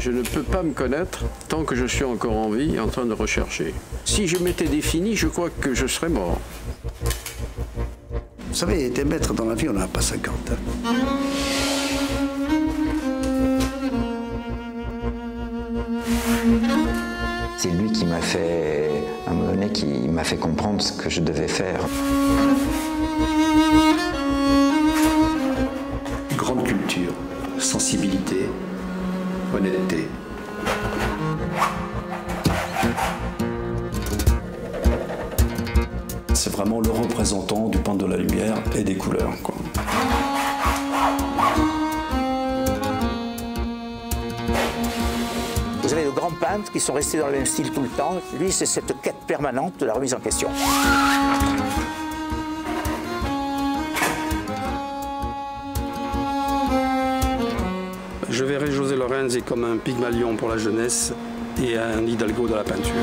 Je ne peux pas me connaître tant que je suis encore en vie, en train de rechercher. Si je m'étais défini, je crois que je serais mort. Vous savez, être maître dans la vie, on n'en a pas 50. C'est lui qui m'a fait, à un moment donné, qui m'a fait comprendre ce que je devais faire. Grande culture, sensibilité, honnêteté. C'est vraiment le représentant du peintre de la lumière et des couleurs, quoi. Vous avez de grands peintres qui sont restés dans le même style tout le temps. Lui, c'est cette quête permanente de la remise en question. Je verrai José Lorenzi comme un Pygmalion pour la jeunesse et un Hidalgo de la peinture.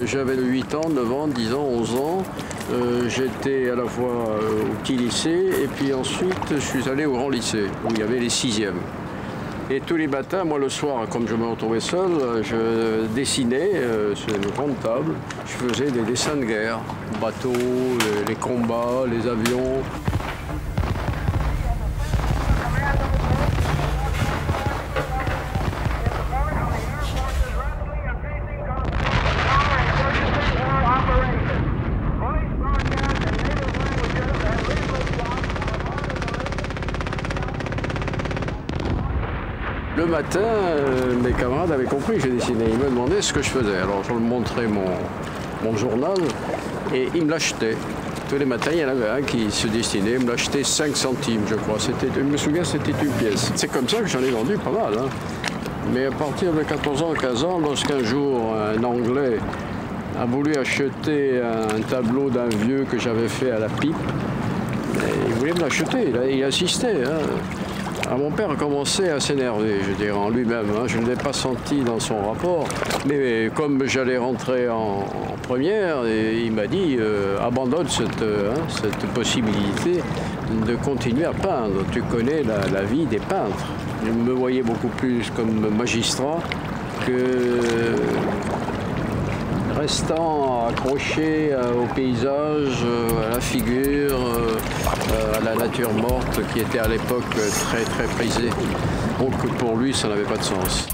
J'avais 8 ans, 9 ans, 10 ans, 11 ans. J'étais à la fois au petit lycée et puis ensuite je suis allé au grand lycée où il y avait les 6e. Et tous les matins, moi le soir, comme je me retrouvais seul, je dessinais sur une grande table. Je faisais des dessins de guerre, bateaux, les combats, les avions. Le matin, mes camarades avaient compris que je dessinais. Ils me demandaient ce que je faisais. Alors je leur montrais mon journal et ils me l'achetaient. Tous les matins, il y en avait un qui se destinait, il me l'achetait 5 centimes, je crois. Je me souviens, c'était une pièce. C'est comme ça que j'en ai vendu pas mal. Hein. Mais à partir de 14 ans, 15 ans, lorsqu'un jour, un Anglais a voulu acheter un tableau d'un vieux que j'avais fait à la pipe, il voulait me l'acheter, il insistait. Hein. Alors mon père a commencé à s'énerver, je dirais, en lui-même. Hein. Je ne l'ai pas senti dans son rapport. Mais comme j'allais rentrer en première, il m'a dit abandonne cette possibilité de continuer à peindre. Tu connais la vie des peintres. Je me voyais beaucoup plus comme magistrat que restant accroché au paysage, à la figure, à la nature morte qui était à l'époque très très prisée. Donc pour lui, ça n'avait pas de sens.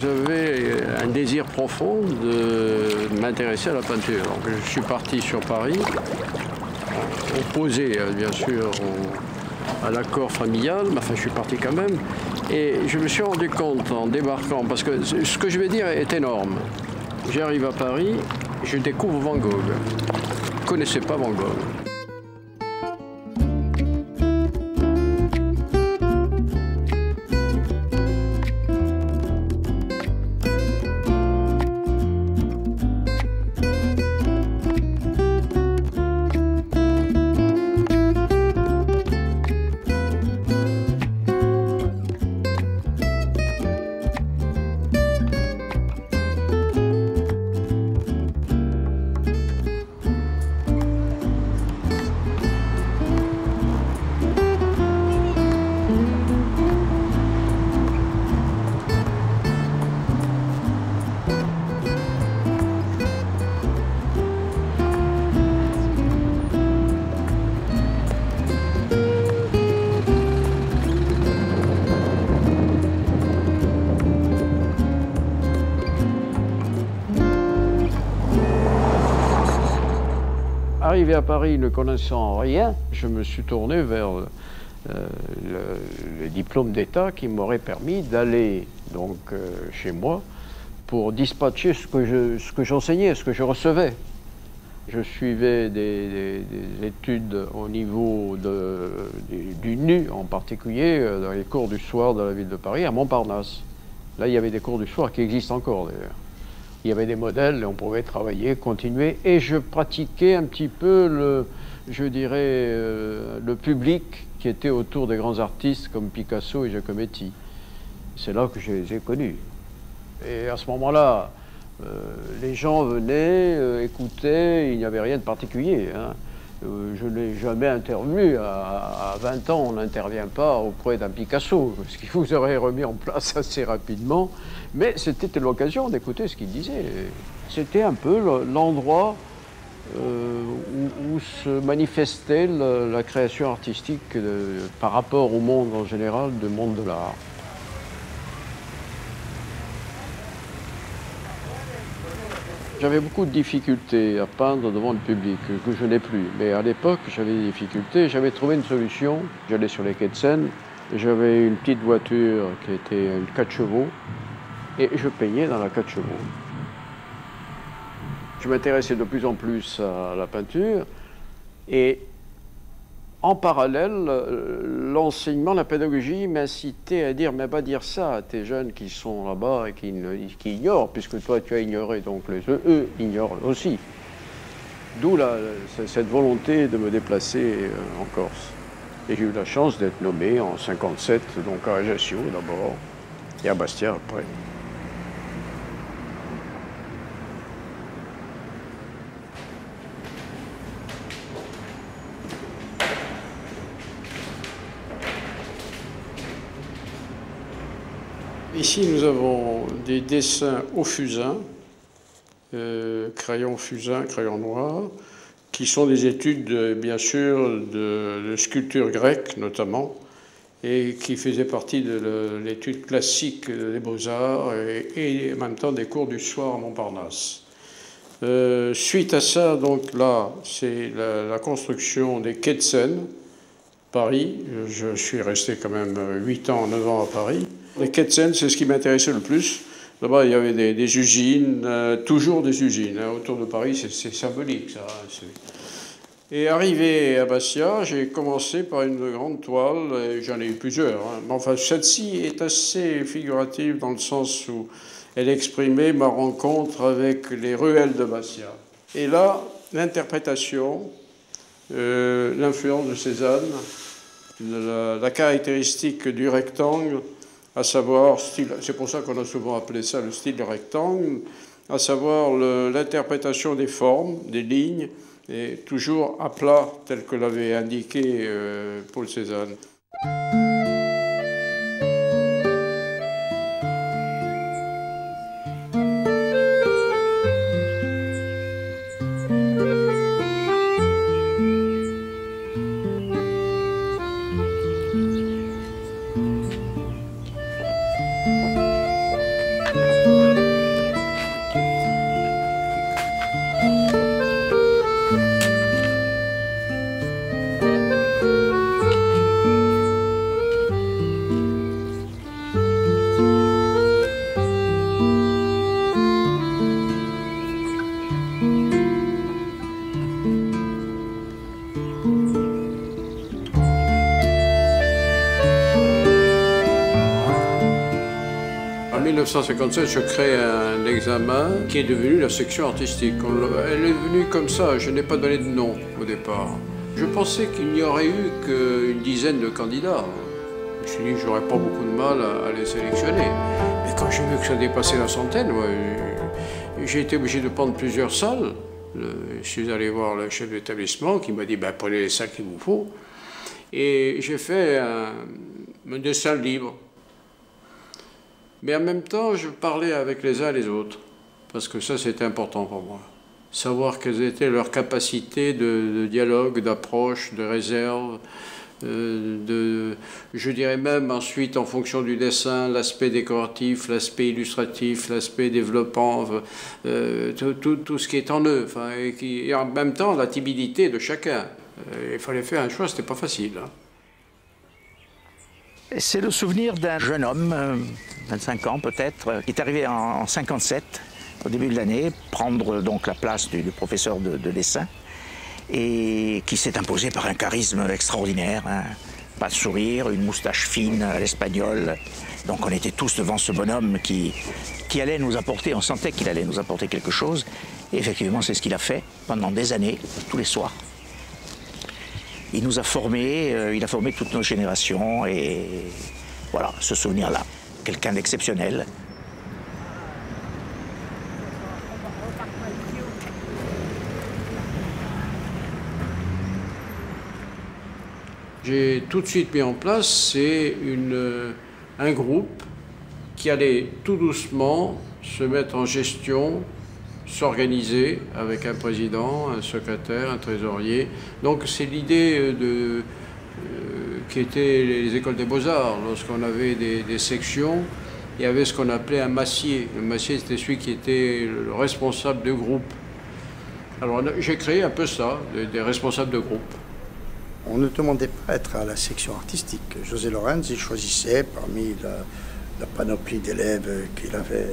J'avais un désir profond de m'intéresser à la peinture. Donc je suis parti sur Paris, opposé bien sûr à l'accord familial, mais enfin je suis parti quand même. Et je me suis rendu compte en débarquant, parce que ce que je vais dire est énorme. J'arrive à Paris, je découvre Van Gogh. Je ne connaissais pas Van Gogh. Arrivé à Paris ne connaissant rien, je me suis tourné vers le diplôme d'État qui m'aurait permis d'aller donc chez moi pour dispatcher ce que j'enseignais, ce que je recevais. Je suivais des études au niveau du nu, en particulier dans les cours du soir de la ville de Paris, à Montparnasse. Là, il y avait des cours du soir qui existent encore d'ailleurs. Il y avait des modèles et on pouvait travailler, continuer. Et je pratiquais un petit peu, je dirais, le public qui était autour des grands artistes comme Picasso et Giacometti. C'est là que je les ai connus. Et à ce moment-là, les gens venaient, écoutaient, il n'y avait rien de particulier. Hein. Je n'ai jamais intervenu. À 20 ans, on n'intervient pas auprès d'un Picasso, ce qui vous aurait remis en place assez rapidement. Mais c'était l'occasion d'écouter ce qu'il disait. C'était un peu l'endroit où se manifestait la création artistique par rapport au monde en général, du monde de l'art. J'avais beaucoup de difficultés à peindre devant le public, que je n'ai plus. Mais à l'époque, j'avais des difficultés. J'avais trouvé une solution. J'allais sur les quais de Seine. J'avais une petite voiture qui était une 4 chevaux. Et je peignais dans la 4 chevaux. Je m'intéressais de plus en plus à la peinture. Et en parallèle, l'enseignement, la pédagogie m'incitait à dire « mais va dire ça à tes jeunes qui sont là-bas et qui ignorent, puisque toi tu as ignoré, donc eux ignorent aussi ». D'où cette volonté de me déplacer en Corse. Et j'ai eu la chance d'être nommé en 57, donc à Ajaccio d'abord, et à Bastia après. Ici, nous avons des dessins au fusain, crayon fusain, crayon noir, qui sont des études, bien sûr, de sculpture grecque, notamment, et qui faisaient partie de l'étude classique des Beaux-Arts et en même temps des cours du soir à Montparnasse. Suite à ça, donc là, c'est la construction des quais de Seine, Paris. Je suis resté quand même 8 ans, 9 ans à Paris. Les quais de Seine, c'est ce qui m'intéressait le plus. Là-bas, il y avait des usines, toujours des usines. Hein, autour de Paris, c'est symbolique, ça. Et arrivé à Bastia, j'ai commencé par une grande toile, et j'en ai eu plusieurs. Hein. Mais enfin, celle-ci est assez figurative dans le sens où elle exprimait ma rencontre avec les ruelles de Bastia. Et là, l'interprétation, l'influence de Cézanne, la caractéristique du rectangle, à savoir, c'est pour ça qu'on a souvent appelé ça le style rectangle, à savoir l'interprétation des formes, des lignes, et toujours à plat, tel que l'avait indiqué Paul Cézanne. En 1957, je crée un examen qui est devenu la section artistique. Elle est venue comme ça, je n'ai pas donné de nom au départ. Je pensais qu'il n'y aurait eu qu'une dizaine de candidats. Je me suis dit que j'aurais pas beaucoup de mal à les sélectionner. Mais quand j'ai vu que ça dépassait la centaine, j'ai été obligé de prendre plusieurs salles. Je suis allé voir le chef d'établissement qui m'a dit ben, prenez les salles qu'il vous faut. Et j'ai fait un dessin libre. Mais en même temps, je parlais avec les uns et les autres, parce que ça, c'était important pour moi. Savoir quelles étaient leurs capacités de dialogue, d'approche, de réserve, je dirais même ensuite, en fonction du dessin, l'aspect décoratif, l'aspect illustratif, l'aspect développant, tout ce qui est en eux, enfin, et en même temps, la timidité de chacun. Il fallait faire un choix, c'était pas facile. Hein. C'est le souvenir d'un jeune homme, 25 ans peut-être, qui est arrivé en 57, au début de l'année, prendre donc la place du professeur de dessin, et qui s'est imposé par un charisme extraordinaire, hein. Pas de sourire, une moustache fine à l'espagnol. Donc on était tous devant ce bonhomme qui allait nous apporter, on sentait qu'il allait nous apporter quelque chose, et effectivement c'est ce qu'il a fait pendant des années, tous les soirs. Il nous a formés, il a formé toutes nos générations, et voilà, ce souvenir-là. quelqu'un d'exceptionnel. J'ai tout de suite mis en place, c'est un groupe qui allait tout doucement se mettre en gestion, s'organiser avec un président, un secrétaire, un trésorier. Donc c'est l'idée qui était les écoles des beaux-arts. Lorsqu'on avait des sections, il y avait ce qu'on appelait un massier. Le massier, c'était celui qui était le responsable de groupe. Alors j'ai créé un peu ça, des responsables de groupe. On ne demandait pas à être à la section artistique. José Lorenz, il choisissait parmi la panoplie d'élèves qu'il avait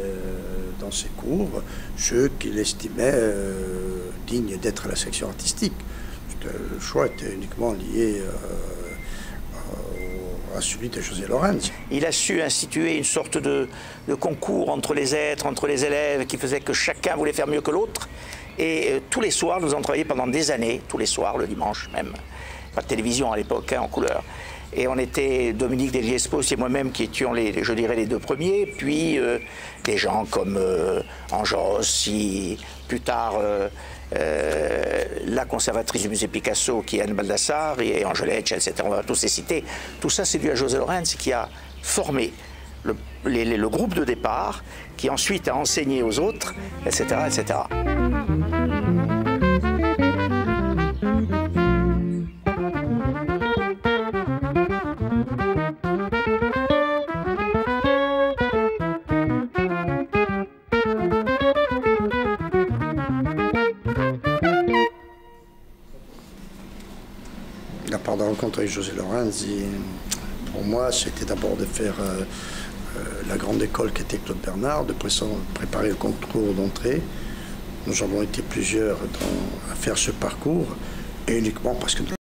dans ses cours, ceux qu'il estimait dignes d'être à la section artistique. Le choix était uniquement lié à celui de José Lorenz. Il a su instituer une sorte de concours entre les êtres, entre les élèves, qui faisait que chacun voulait faire mieux que l'autre. Et tous les soirs, nous avons travaillé pendant des années, tous les soirs, le dimanche même. Pas de télévision à l'époque, hein, en couleur. Et on était, Dominique Delviespos et moi-même qui étions, je dirais, les deux premiers, puis des gens comme Ange, plus tard la conservatrice du musée Picasso qui est Anne Baldassare et Angelech, etc. On va tous les citer. Tout ça, c'est dû à José Lorenz qui a formé le groupe de départ, qui ensuite a enseigné aux autres, etc., etc. La part de rencontre avec José Lorenz, pour moi, c'était d'abord de faire la grande école qui était Claude Bernard, de préparer le concours d'entrée. Nous avons été plusieurs à faire ce parcours, et uniquement parce que